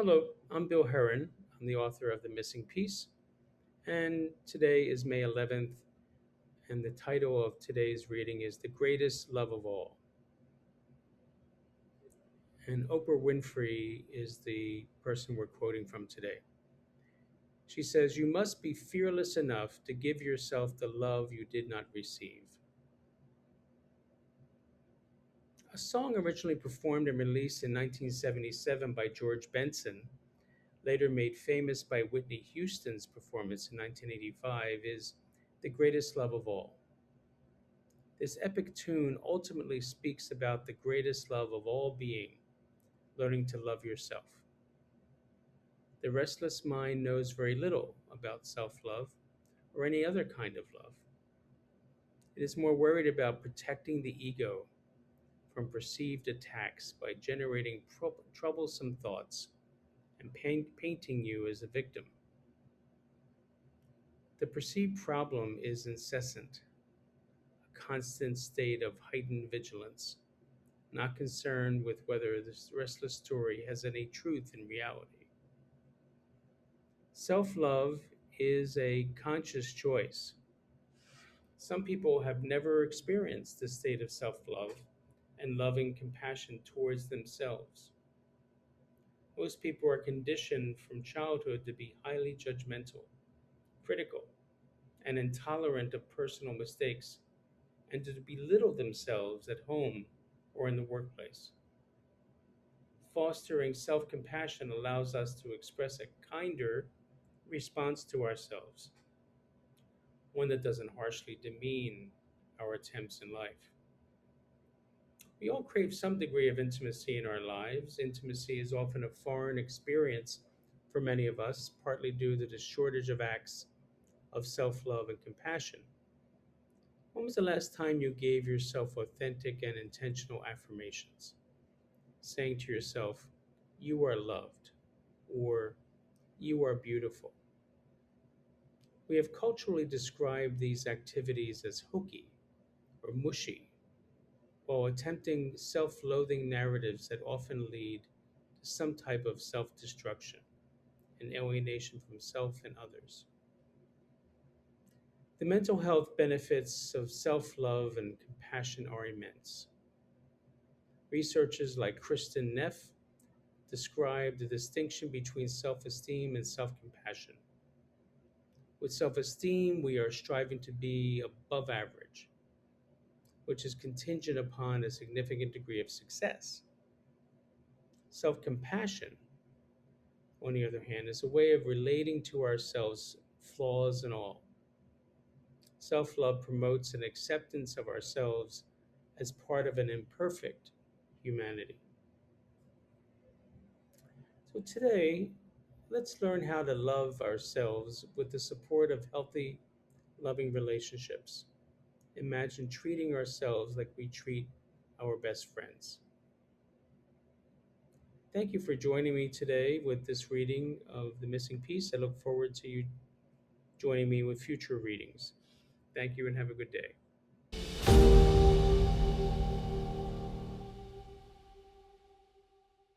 Hello, I'm Bill Heran. I'm the author of The Missing Piece, and today is May 11th, and the title of today's reading is The Greatest Love of All. And Oprah Winfrey is the person we're quoting from today. She says, "You must be fearless enough to give yourself the love you did not receive." A song originally performed and released in 1977 by George Benson, later made famous by Whitney Houston's performance in 1985, is The Greatest Love of All. This epic tune ultimately speaks about the greatest love of all being, learning to love yourself. The restless mind knows very little about self love or any other kind of love. It is more worried about protecting the ego from perceived attacks by generating troublesome thoughts and painting you as a victim. The perceived problem is incessant, a constant state of heightened vigilance, not concerned with whether this restless story has any truth in reality. Self love is a conscious choice. Some people have never experienced this state of self love and loving compassion towards themselves. Most people are conditioned from childhood to be highly judgmental, critical, and intolerant of personal mistakes, and to belittle themselves at home or in the workplace. Fostering self compassion allows us to express a kinder response to ourselves, one that doesn't harshly demean our attempts in life. We all crave some degree of intimacy in our lives. Intimacy is often a foreign experience for many of us, partly due to the shortage of acts of self love and compassion. When was the last time you gave yourself authentic and intentional affirmations, saying to yourself, "You are loved," or "You are beautiful"? We have culturally described these activities as hokey or mushy, while attempting self loathing narratives that often lead to some type of self destruction and alienation from self and others. The mental health benefits of self love and compassion are immense. Researchers like Kristen Neff describe the distinction between self esteem and self compassion. With self esteem, we are striving to be above average, which is contingent upon a significant degree of success. Self compassion, on the other hand, is a way of relating to ourselves, flaws and all. Self love promotes an acceptance of ourselves as part of an imperfect humanity. So today, let's learn how to love ourselves with the support of healthy, loving relationships. Imagine treating ourselves like we treat our best friends. Thank you for joining me today with this reading of The Missing Piece. I look forward to you joining me with future readings. Thank you and have a good day.